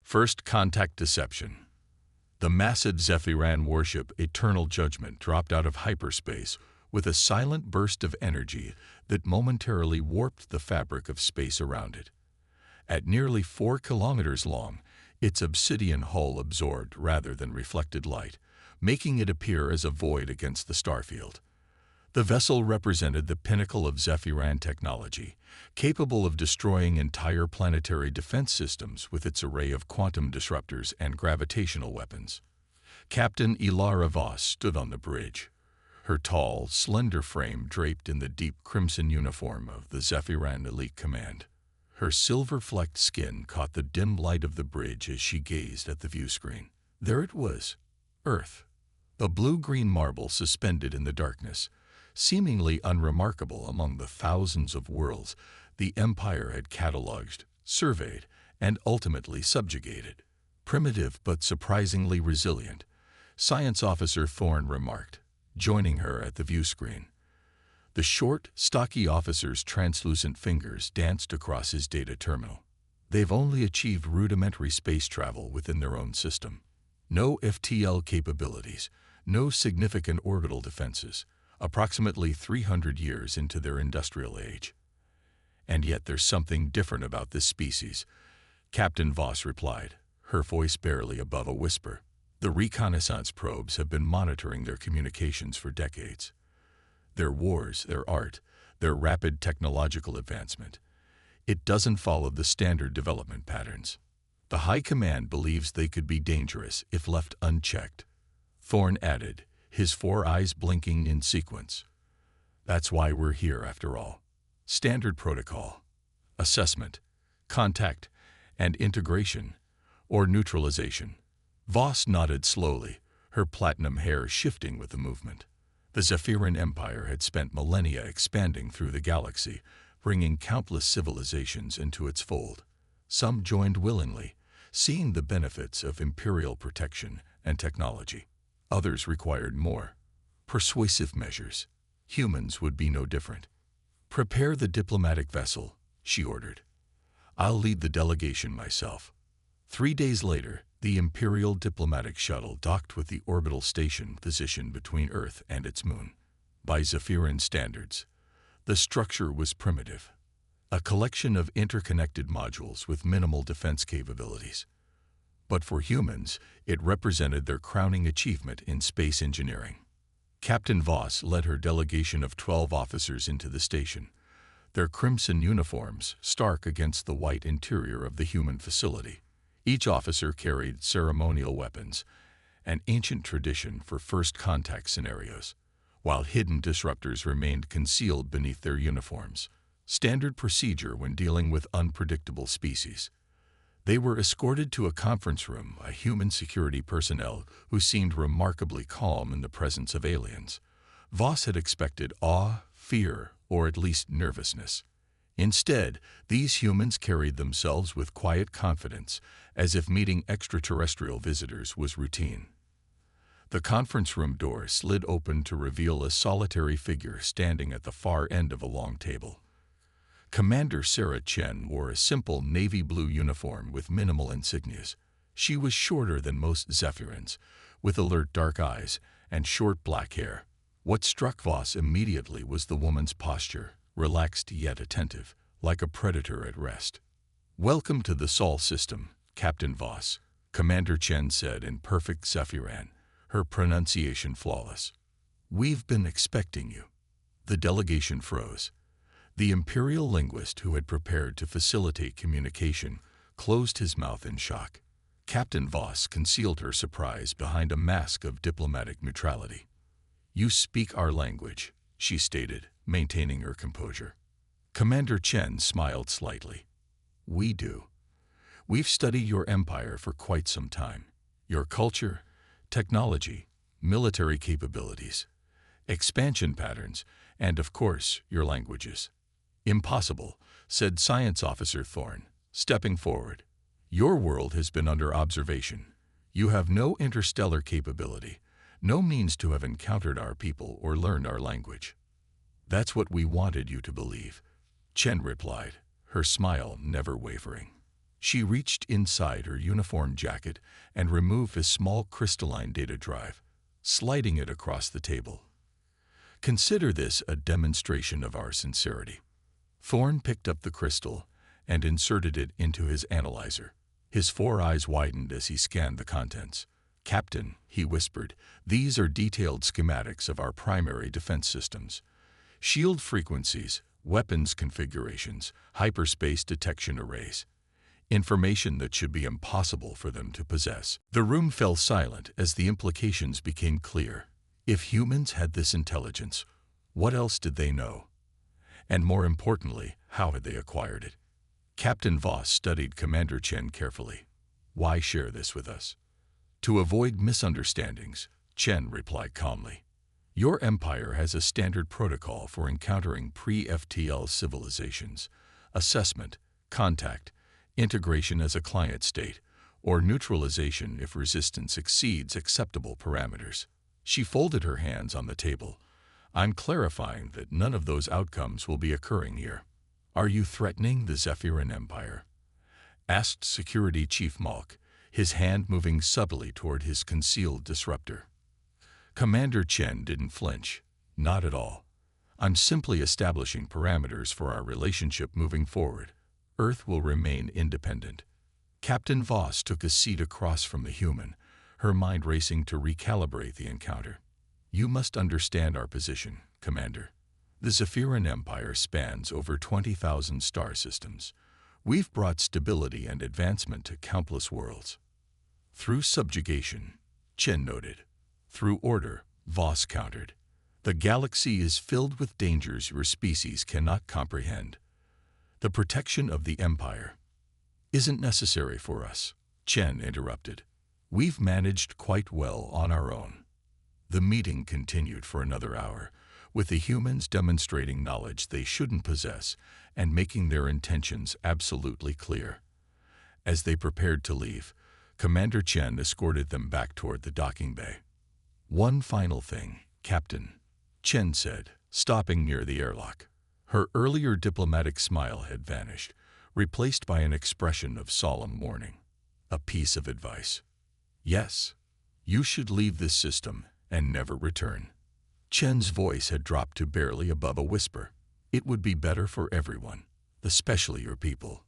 First Contact Deception. The massive Zephyran warship Eternal Judgment dropped out of hyperspace with a silent burst of energy that momentarily warped the fabric of space around it. At nearly 4 kilometers long, its obsidian hull absorbed rather than reflected light, making it appear as a void against the starfield. The vessel represented the pinnacle of Zephyran technology, capable of destroying entire planetary defense systems with its array of quantum disruptors and gravitational weapons. Captain Ilara Voss stood on the bridge, her tall, slender frame draped in the deep crimson uniform of the Zephyran Elite Command. Her silver-flecked skin caught the dim light of the bridge as she gazed at the viewscreen. There it was, Earth, a blue-green marble suspended in the darkness, seemingly unremarkable among the thousands of worlds the Empire had cataloged, surveyed, and ultimately subjugated. Primitive but surprisingly resilient, Science Officer Thorne remarked, joining her at the viewscreen. The short, stocky officer's translucent fingers danced across his data terminal. They've only achieved rudimentary space travel within their own system. No FTL capabilities, no significant orbital defenses, approximately 300 years into their industrial age. And yet there's something different about this species, Captain Voss replied, her voice barely above a whisper. The reconnaissance probes have been monitoring their communications for decades. Their wars, their art, their rapid technological advancement. It doesn't follow the standard development patterns. The High Command believes they could be dangerous if left unchecked. Thorne added, his 4 eyes blinking in sequence. That's why we're here, after all. Standard protocol, assessment, contact, and integration, or neutralization. Voss nodded slowly, her platinum hair shifting with the movement. The Zephyran Empire had spent millennia expanding through the galaxy, bringing countless civilizations into its fold. Some joined willingly, seeing the benefits of imperial protection and technology. Others required more persuasive measures. Humans would be no different. Prepare the diplomatic vessel, she ordered. I'll lead the delegation myself. 3 days later, the Imperial diplomatic shuttle docked with the orbital station positioned between Earth and its moon. By Zephyran standards, the structure was primitive, a collection of interconnected modules with minimal defense capabilities. But for humans, it represented their crowning achievement in space engineering. Captain Voss led her delegation of 12 officers into the station, their crimson uniforms stark against the white interior of the human facility. Each officer carried ceremonial weapons, an ancient tradition for first contact scenarios, while hidden disruptors remained concealed beneath their uniforms, standard procedure when dealing with unpredictable species. They were escorted to a conference room by human security personnel who seemed remarkably calm in the presence of aliens. Voss had expected awe, fear, or at least nervousness. Instead, these humans carried themselves with quiet confidence, as if meeting extraterrestrial visitors was routine. The conference room door slid open to reveal a solitary figure standing at the far end of a long table. Commander Sarah Chen wore a simple navy blue uniform with minimal insignias. She was shorter than most Zephyrans, with alert dark eyes and short black hair. What struck Voss immediately was the woman's posture, relaxed yet attentive, like a predator at rest. "Welcome to the Sol system, Captain Voss," Commander Chen said in perfect Zephyran, her pronunciation flawless. "We've been expecting you." The delegation froze. The Imperial linguist who had prepared to facilitate communication closed his mouth in shock. Captain Voss concealed her surprise behind a mask of diplomatic neutrality. "You speak our language," she stated, maintaining her composure. Commander Chen smiled slightly. "We do. We've studied your empire for quite some time. Your culture, technology, military capabilities, expansion patterns, and of course, your languages." "Impossible," said Science Officer Thorne, stepping forward. "Your world has been under observation. You have no interstellar capability, no means to have encountered our people or learned our language." "That's what we wanted you to believe," Chen replied, her smile never wavering. She reached inside her uniform jacket and removed a small crystalline data drive, sliding it across the table. Consider this a demonstration of our sincerity. Thorne picked up the crystal and inserted it into his analyzer. His 4 eyes widened as he scanned the contents. "Captain," he whispered, "these are detailed schematics of our primary defense systems. Shield frequencies, weapons configurations, hyperspace detection arrays. Information that should be impossible for them to possess." The room fell silent as the implications became clear. If humans had this intelligence, what else did they know? And more importantly, how had they acquired it? Captain Voss studied Commander Chen carefully. "Why share this with us?" "To avoid misunderstandings," Chen replied calmly. "Your empire has a standard protocol for encountering pre-FTL civilizations: assessment, contact, integration as a client state, or neutralization if resistance exceeds acceptable parameters." She folded her hands on the table. "I'm clarifying that none of those outcomes will be occurring here." "Are you threatening the Zephyran Empire?" asked Security Chief Malk, his hand moving subtly toward his concealed disruptor. Commander Chen didn't flinch. "Not at all. I'm simply establishing parameters for our relationship moving forward. Earth will remain independent." Captain Voss took a seat across from the human, her mind racing to recalibrate the encounter. "You must understand our position, Commander. The Zephyran Empire spans over 20,000 star systems. We've brought stability and advancement to countless worlds." "Through subjugation," Chen noted. "Through order," Voss countered. "The galaxy is filled with dangers your species cannot comprehend. The protection of the Empire isn't necessary for us," Chen interrupted. "We've managed quite well on our own." The meeting continued for another hour, with the humans demonstrating knowledge they shouldn't possess and making their intentions absolutely clear. As they prepared to leave, Commander Chen escorted them back toward the docking bay. "One final thing, Captain," Chen said, stopping near the airlock. Her earlier diplomatic smile had vanished, replaced by an expression of solemn warning. "A piece of advice. Yes, you should leave this system and never return." Chen's voice had dropped to barely above a whisper. "It would be better for everyone, especially your people."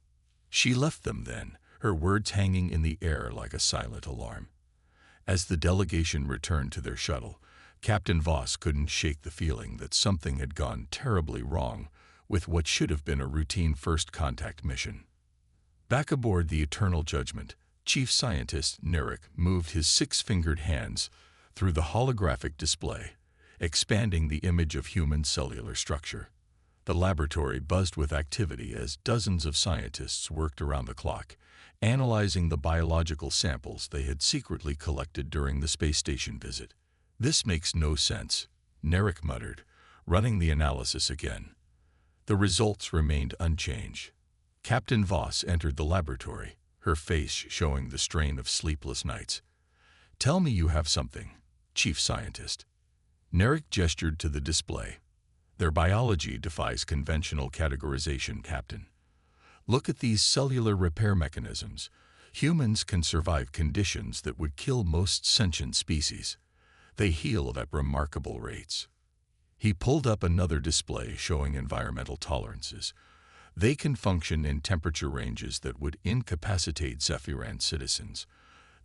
She left them then, her words hanging in the air like a silent alarm. As the delegation returned to their shuttle, Captain Voss couldn't shake the feeling that something had gone terribly wrong with what should have been a routine first contact mission. Back aboard the Eternal Judgment, Chief Scientist Narek moved his 6-fingered hands through the holographic display, expanding the image of human cellular structure. The laboratory buzzed with activity as dozens of scientists worked around the clock, analyzing the biological samples they had secretly collected during the space station visit. "This makes no sense," Narek muttered, running the analysis again. The results remained unchanged. Captain Voss entered the laboratory, her face showing the strain of sleepless nights. "Tell me you have something, Chief Scientist." Narek gestured to the display. "Their biology defies conventional categorization, Captain. Look at these cellular repair mechanisms. Humans can survive conditions that would kill most sentient species. They heal at remarkable rates." He pulled up another display showing environmental tolerances. "They can function in temperature ranges that would incapacitate Zephyran citizens.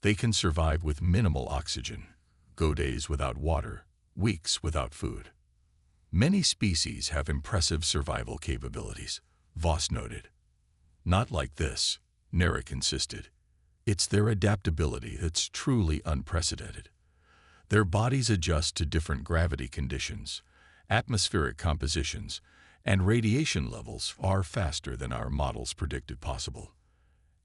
They can survive with minimal oxygen, go days without water, weeks without food. Many species have impressive survival capabilities," Voss noted. "Not like this," Narek insisted. "It's their adaptability that's truly unprecedented. Their bodies adjust to different gravity conditions, atmospheric compositions, and radiation levels far faster than our models predicted possible.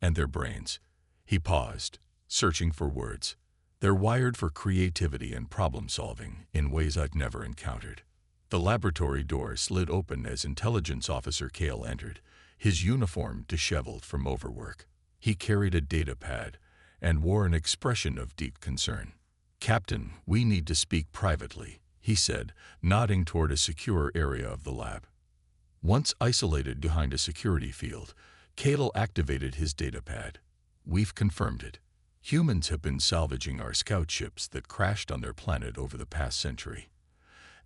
And their brains," he paused, searching for words, "they're wired for creativity and problem-solving in ways I've never encountered." The laboratory door slid open as Intelligence Officer Kale entered, his uniform disheveled from overwork. He carried a data pad and wore an expression of deep concern. "Captain, we need to speak privately," he said, nodding toward a secure area of the lab. Once isolated behind a security field, Kale activated his datapad. We've confirmed it. Humans have been salvaging our scout ships that crashed on their planet over the past century.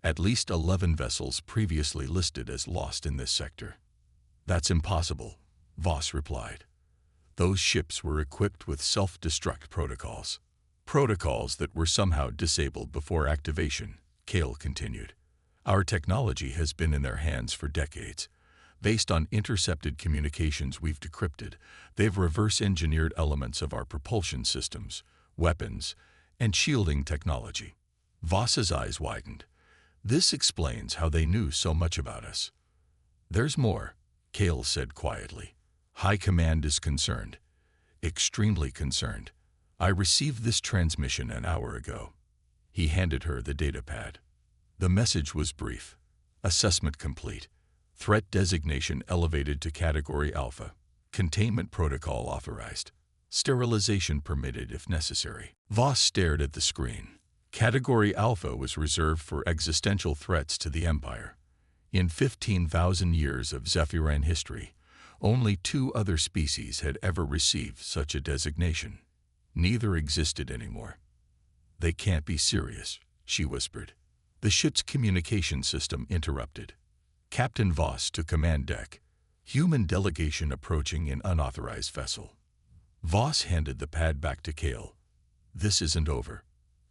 At least 11 vessels previously listed as lost in this sector. That's impossible, Voss replied. Those ships were equipped with self-destruct protocols. Protocols that were somehow disabled before activation, Kale continued. Our technology has been in their hands for decades. Based on intercepted communications we've decrypted, they've reverse-engineered elements of our propulsion systems, weapons, and shielding technology. Voss's eyes widened. This explains how they knew so much about us. There's more, Kale said quietly. High Command is concerned. Extremely concerned. I received this transmission an hour ago. He handed her the datapad. The message was brief. Assessment complete. Threat designation elevated to Category Alpha. Containment protocol authorized. Sterilization permitted if necessary. Voss stared at the screen. Category Alpha was reserved for existential threats to the Empire. In 15,000 years of Zephyran history, only 2 other species had ever received such a designation. Neither existed anymore. They can't be serious, she whispered. The ship's communication system interrupted. Captain Voss to command deck. Human delegation approaching in unauthorized vessel. Voss handed the pad back to Kale. This isn't over.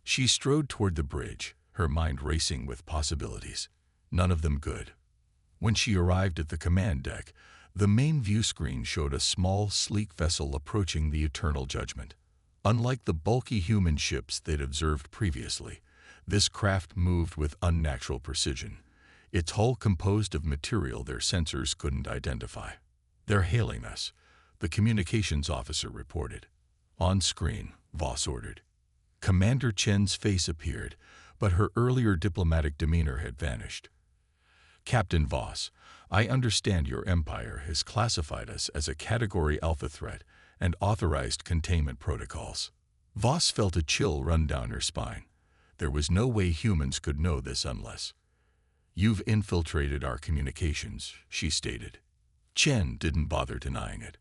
She strode toward the bridge, her mind racing with possibilities. None of them good. When she arrived at the command deck, the main view screen showed a small, sleek vessel approaching the Eternal Judgment. Unlike the bulky human ships they'd observed previously, this craft moved with unnatural precision, its hull composed of material their sensors couldn't identify. They're hailing us, the communications officer reported. On screen, Voss ordered. Commander Chen's face appeared, but her earlier diplomatic demeanor had vanished. Captain Voss, I understand your empire has classified us as a Category Alpha threat and authorized containment protocols. Voss felt a chill run down her spine. There was no way humans could know this unless. You've infiltrated our communications, she stated. Chen didn't bother denying it.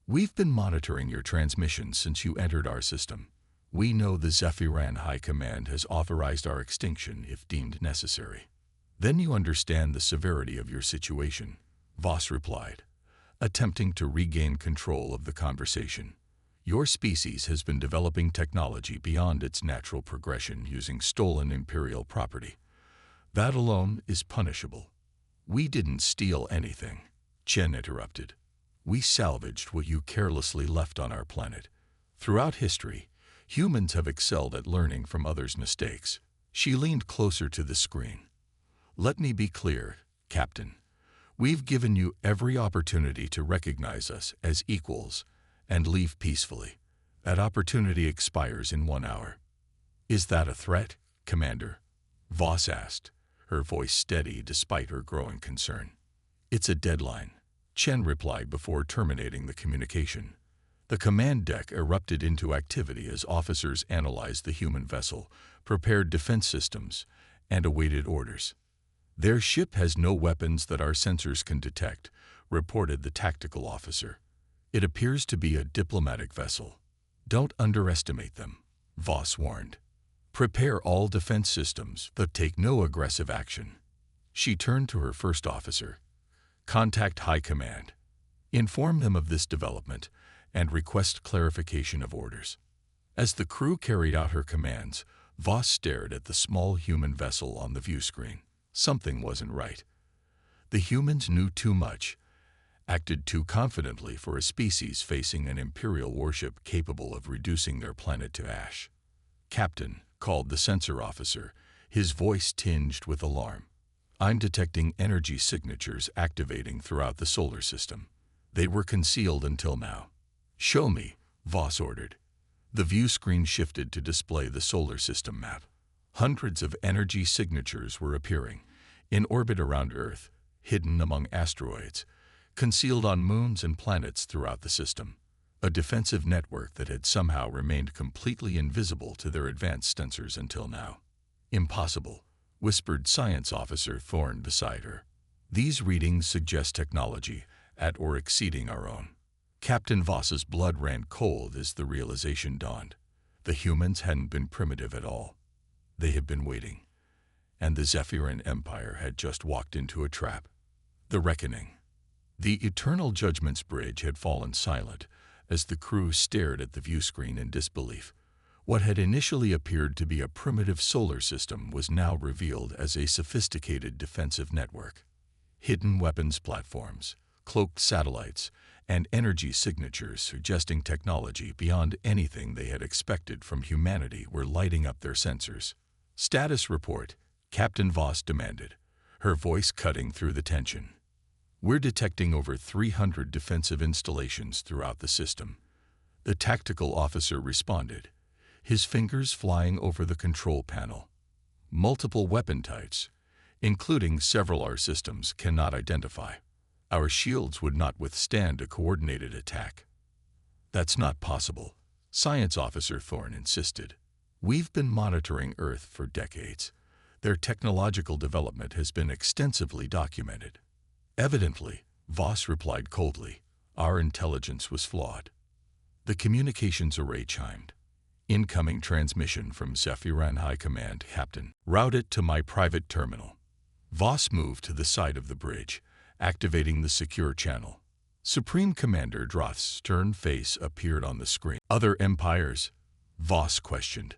We've been monitoring your transmissions since you entered our system. We know the Zephyran High Command has authorized our extinction if deemed necessary. Then you understand the severity of your situation, Voss replied, attempting to regain control of the conversation. Your species has been developing technology beyond its natural progression using stolen Imperial property. That alone is punishable. We didn't steal anything, Chen interrupted. We salvaged what you carelessly left on our planet. Throughout history, humans have excelled at learning from others' mistakes. She leaned closer to the screen. Let me be clear, Captain. We've given you every opportunity to recognize us as equals and leave peacefully. That opportunity expires in 1 hour. Is that a threat, Commander? Voss asked, her voice steady despite her growing concern. It's a deadline, Chen replied before terminating the communication. The command deck erupted into activity as officers analyzed the human vessel, prepared defense systems, and awaited orders. Their ship has no weapons that our sensors can detect, reported the tactical officer. It appears to be a diplomatic vessel. Don't underestimate them, Voss warned. Prepare all defense systems, but take no aggressive action. She turned to her first officer. Contact High Command. Inform them of this development and request clarification of orders. As the crew carried out her commands, Voss stared at the small human vessel on the view screen. Something wasn't right. The humans knew too much, acted too confidently for a species facing an Imperial warship capable of reducing their planet to ash. Captain, called the sensor officer, his voice tinged with alarm. I'm detecting energy signatures activating throughout the solar system. They were concealed until now. Show me, Voss ordered. The view screen shifted to display the solar system map. Hundreds of energy signatures were appearing, in orbit around Earth, hidden among asteroids, concealed on moons and planets throughout the system. A defensive network that had somehow remained completely invisible to their advanced sensors until now. Impossible, whispered Science Officer Thorne beside her. These readings suggest technology at or exceeding our own. Captain Voss's blood ran cold as the realization dawned. The humans hadn't been primitive at all. They had been waiting, and the Zephyran Empire had just walked into a trap. The reckoning. The Eternal Judgment's bridge had fallen silent as the crew stared at the viewscreen in disbelief. What had initially appeared to be a primitive solar system was now revealed as a sophisticated defensive network. Hidden weapons platforms, cloaked satellites, and energy signatures suggesting technology beyond anything they had expected from humanity were lighting up their sensors. "Status report," Captain Voss demanded, her voice cutting through the tension. "We're detecting over 300 defensive installations throughout the system." The tactical officer responded, his fingers flying over the control panel. "Multiple weapon types, including several our systems cannot identify. Our shields would not withstand a coordinated attack." "That's not possible," Science Officer Thorne insisted. "We've been monitoring Earth for decades. Their technological development has been extensively documented." "Evidently," Voss replied coldly, "our intelligence was flawed." The communications array chimed. "Incoming transmission from Zephyran High Command, Captain. Route it to my private terminal." Voss moved to the side of the bridge, activating the secure channel. Supreme Commander Droth's stern face appeared on the screen. "Other empires?" Voss questioned.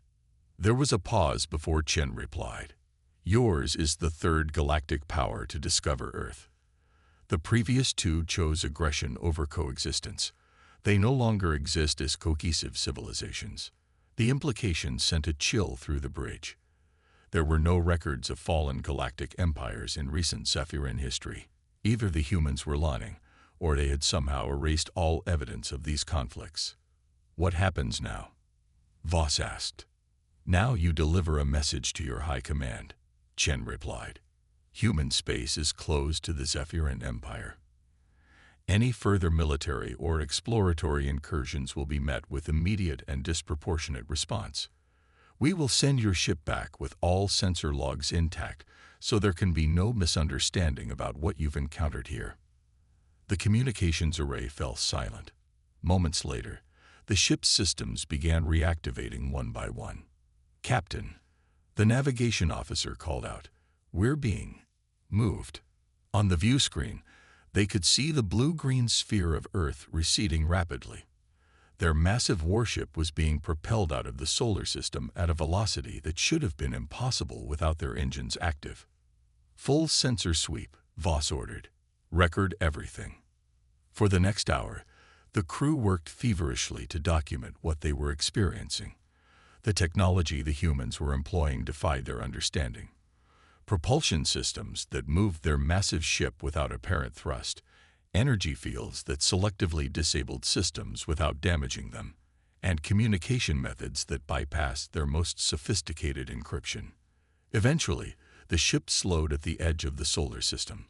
There was a pause before Chen replied. "Yours is the third galactic power to discover Earth. The previous two chose aggression over coexistence. They no longer exist as cohesive civilizations." The implication sent a chill through the bridge. There were no records of fallen galactic empires in recent Zephyran history. Either the humans were lying, or they had somehow erased all evidence of these conflicts. "What happens now?" Voss asked. "Now you deliver a message to your high command," Chen replied. "Human space is closed to the Zephyran Empire. Any further military or exploratory incursions will be met with immediate and disproportionate response. We will send your ship back with all sensor logs intact, so there can be no misunderstanding about what you've encountered here." The communications array fell silent. Moments later, the ship's systems began reactivating one by one. "Captain," the navigation officer called out, "we're being moved." On the view screen, they could see the blue-green sphere of Earth receding rapidly. Their massive warship was being propelled out of the solar system at a velocity that should have been impossible without their engines active. "Full sensor sweep," Voss ordered. "Record everything." For the next hour, the crew worked feverishly to document what they were experiencing. The technology the humans were employing defied their understanding. Propulsion systems that moved their massive ship without apparent thrust, energy fields that selectively disabled systems without damaging them, and communication methods that bypassed their most sophisticated encryption. Eventually, the ship slowed at the edge of the solar system.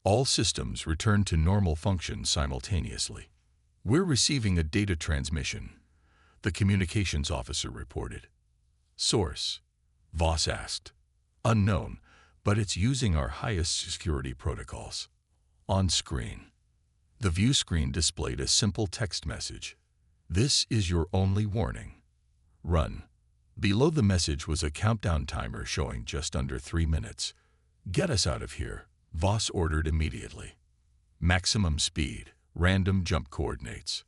All systems returned to normal function simultaneously. "We're receiving a data transmission," the communications officer reported. "Source?" Voss asked. "Unknown, but it's using our highest security protocols." On screen, the view screen displayed a simple text message. "This is your only warning. Run." Below the message was a countdown timer showing just under 3 minutes. "Get us out of here," Voss ordered immediately. "Maximum speed, random jump coordinates."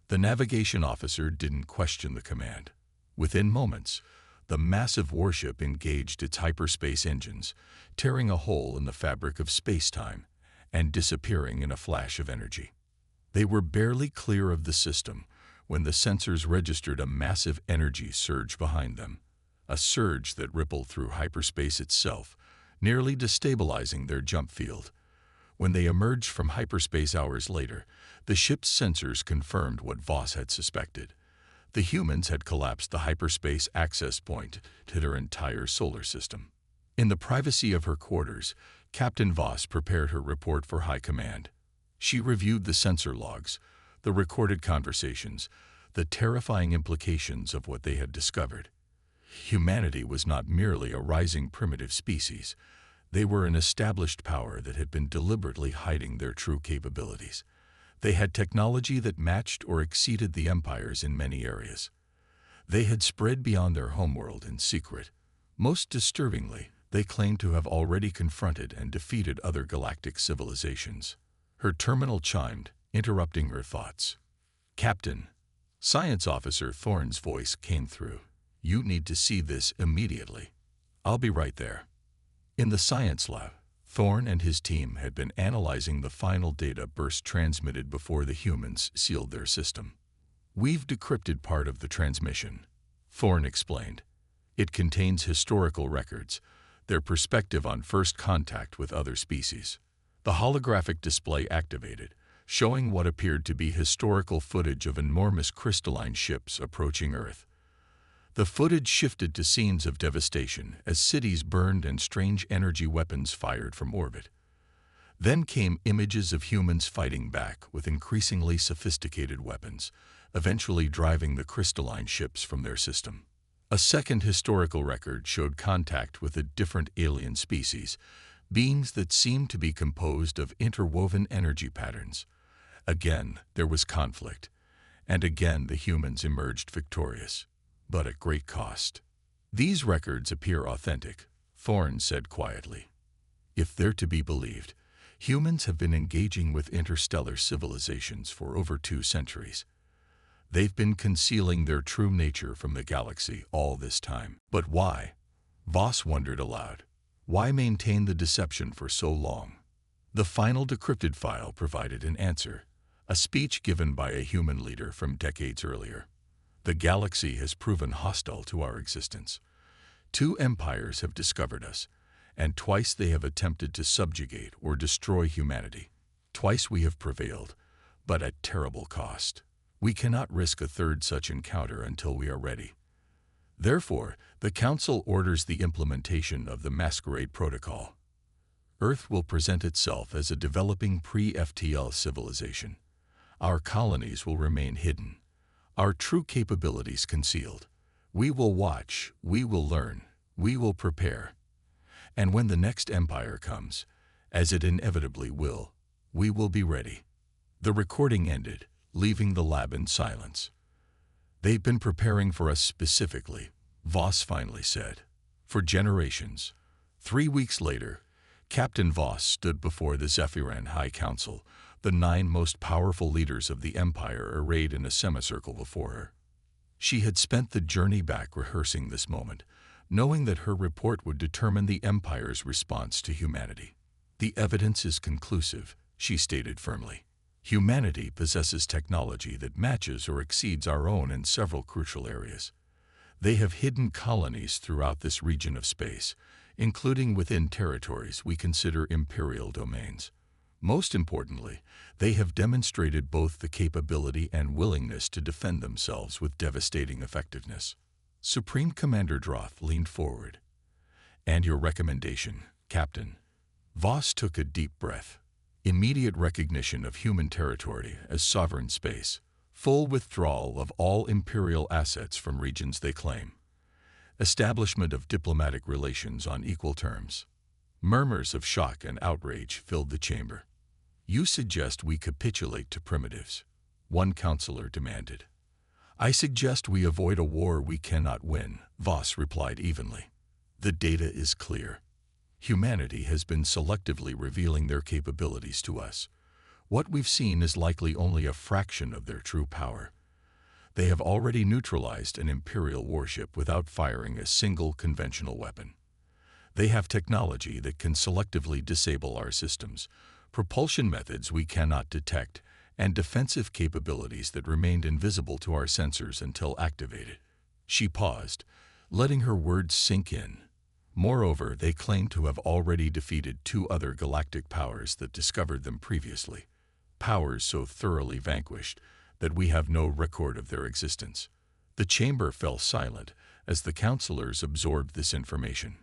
The navigation officer didn't question the command. Within moments, the massive warship engaged its hyperspace engines, tearing a hole in the fabric of space-time and disappearing in a flash of energy. They were barely clear of the system when the sensors registered a massive energy surge behind them, a surge that rippled through hyperspace itself, nearly destabilizing their jump field. When they emerged from hyperspace hours later, the ship's sensors confirmed what Voss had suspected. The humans had collapsed the hyperspace access point to their entire solar system. In the privacy of her quarters, Captain Voss prepared her report for High Command. She reviewed the sensor logs, the recorded conversations, the terrifying implications of what they had discovered. Humanity was not merely a rising primitive species. They were an established power that had been deliberately hiding their true capabilities. They had technology that matched or exceeded the Empire's in many areas. They had spread beyond their homeworld in secret. Most disturbingly, they claimed to have already confronted and defeated other galactic civilizations. Her terminal chimed, interrupting her thoughts. "Captain," Science Officer Thorne's voice came through. "You need to see this immediately." "I'll be right there." In the science lab, Thorne and his team had been analyzing the final data burst transmitted before the humans sealed their system. "We've decrypted part of the transmission," Thorne explained. "It contains historical records, their perspective on first contact with other species." The holographic display activated, showing what appeared to be historical footage of enormous crystalline ships approaching Earth. The footage shifted to scenes of devastation as cities burned and strange energy weapons fired from orbit. Then came images of humans fighting back with increasingly sophisticated weapons, eventually driving the crystalline ships from their system. A second historical record showed contact with a different alien species, beings that seemed to be composed of interwoven energy patterns. Again, there was conflict, and again the humans emerged victorious, but at great cost. "These records appear authentic," Thorne said quietly. "If they're to be believed, humans have been engaging with interstellar civilizations for over 2 centuries. They've been concealing their true nature from the galaxy all this time. But why?" Voss wondered aloud. "Why maintain the deception for so long?" The final decrypted file provided an answer, a speech given by a human leader from decades earlier. "The galaxy has proven hostile to our existence. 2 empires have discovered us, and twice they have attempted to subjugate or destroy humanity. Twice we have prevailed, but at terrible cost. We cannot risk a third such encounter until we are ready. Therefore, the Council orders the implementation of the Masquerade Protocol. Earth will present itself as a developing pre-FTL civilization. Our colonies will remain hidden, our true capabilities concealed. We will watch, we will learn, we will prepare. And when the next empire comes, as it inevitably will, we will be ready." The recording ended, leaving the lab in silence. "They've been preparing for us specifically," Voss finally said. "For generations." 3 weeks later, Captain Voss stood before the Zephyran High Council, the 9 most powerful leaders of the Empire arrayed in a semicircle before her. She had spent the journey back rehearsing this moment, knowing that her report would determine the Empire's response to humanity. "The evidence is conclusive," she stated firmly. "Humanity possesses technology that matches or exceeds our own in several crucial areas. They have hidden colonies throughout this region of space, including within territories we consider imperial domains. Most importantly, they have demonstrated both the capability and willingness to defend themselves with devastating effectiveness." Supreme Commander Droth leaned forward. "And your recommendation, Captain?" Voss took a deep breath. "Immediate recognition of human territory as sovereign space, full withdrawal of all imperial assets from regions they claim, establishment of diplomatic relations on equal terms." Murmurs of shock and outrage filled the chamber. "You suggest we capitulate to primitives?" one counselor demanded. "I suggest we avoid a war we cannot win," Voss replied evenly. "The data is clear. Humanity has been selectively revealing their capabilities to us. What we've seen is likely only a fraction of their true power. They have already neutralized an Imperial warship without firing a single conventional weapon. They have technology that can selectively disable our systems, propulsion methods we cannot detect, and defensive capabilities that remained invisible to our sensors until activated." She paused, letting her words sink in. "Moreover, they claim to have already defeated 2 other galactic powers that discovered them previously, powers so thoroughly vanquished that we have no record of their existence." The chamber fell silent as the counselors absorbed this information.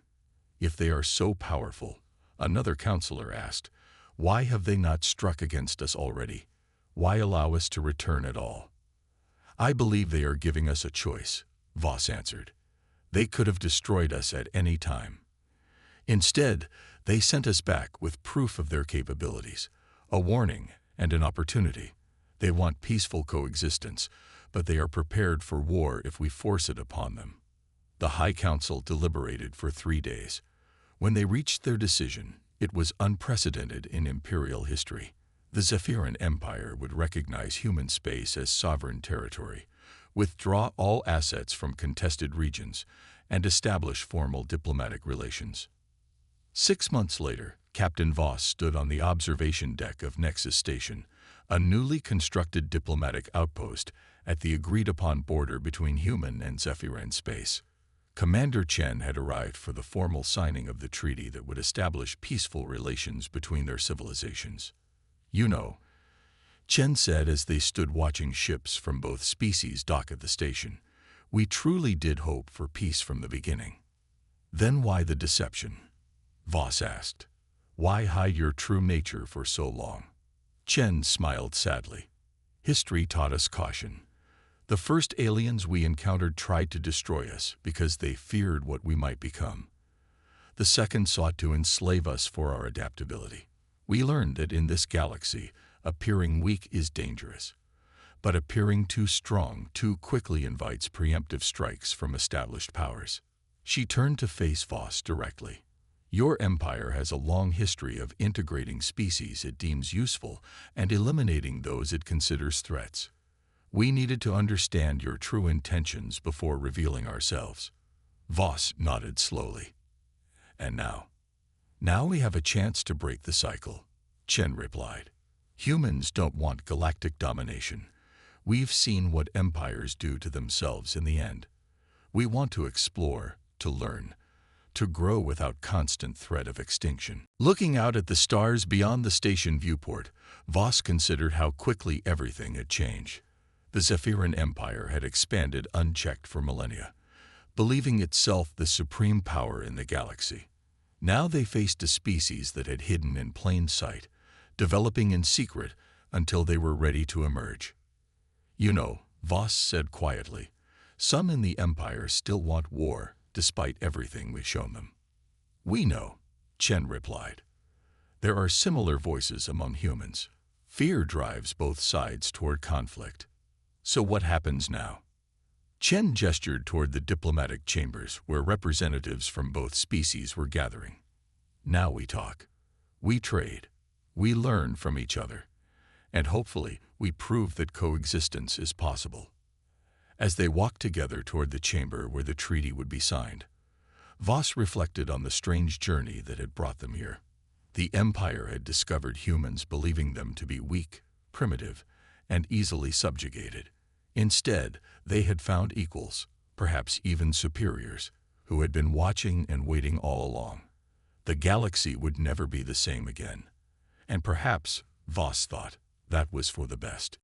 "If they are so powerful," another counselor asked, "why have they not struck against us already? Why allow us to return at all?" "I believe they are giving us a choice," Voss answered. "They could have destroyed us at any time. Instead, they sent us back with proof of their capabilities, a warning and an opportunity. They want peaceful coexistence, but they are prepared for war if we force it upon them. The High Council deliberated for 3 days. When they reached their decision, it was unprecedented in Imperial history. The Zephyran Empire would recognize human space as sovereign territory, withdraw all assets from contested regions, and establish formal diplomatic relations. 6 months later, Captain Voss stood on the observation deck of Nexus Station, a newly constructed diplomatic outpost at the agreed-upon border between human and Zephyran space. Commander Chen had arrived for the formal signing of the treaty that would establish peaceful relations between their civilizations. "You know," Chen said as they stood watching ships from both species dock at the station, "we truly did hope for peace from the beginning." "Then why the deception?" Voss asked. "Why hide your true nature for so long?" Chen smiled sadly. "History taught us caution. The first aliens we encountered tried to destroy us because they feared what we might become. The second sought to enslave us for our adaptability. We learned that in this galaxy, appearing weak is dangerous, but appearing too strong too quickly invites preemptive strikes from established powers." She turned to face Voss directly. "Your empire has a long history of integrating species it deems useful and eliminating those it considers threats. We needed to understand your true intentions before revealing ourselves." Voss nodded slowly. "And now? Now we have a chance to break the cycle," Chen replied. "Humans don't want galactic domination. We've seen what empires do to themselves in the end. We want to explore, to learn, to grow without constant threat of extinction." Looking out at the stars beyond the station viewport, Voss considered how quickly everything had changed. The Zephyran Empire had expanded unchecked for millennia, believing itself the supreme power in the galaxy. Now they faced a species that had hidden in plain sight, developing in secret until they were ready to emerge. "You know," Voss said quietly, "some in the Empire still want war, despite everything we've shown them." "We know," Chen replied. "There are similar voices among humans. Fear drives both sides toward conflict. So what happens now?" Chen gestured toward the diplomatic chambers where representatives from both species were gathering. "Now we talk. We trade. We learn from each other. And hopefully we prove that coexistence is possible." As they walked together toward the chamber where the treaty would be signed, Voss reflected on the strange journey that had brought them here. The Empire had discovered humans believing them to be weak, primitive, and easily subjugated. Instead, they had found equals, perhaps even superiors, who had been watching and waiting all along. The galaxy would never be the same again. And perhaps, Voss thought, that was for the best.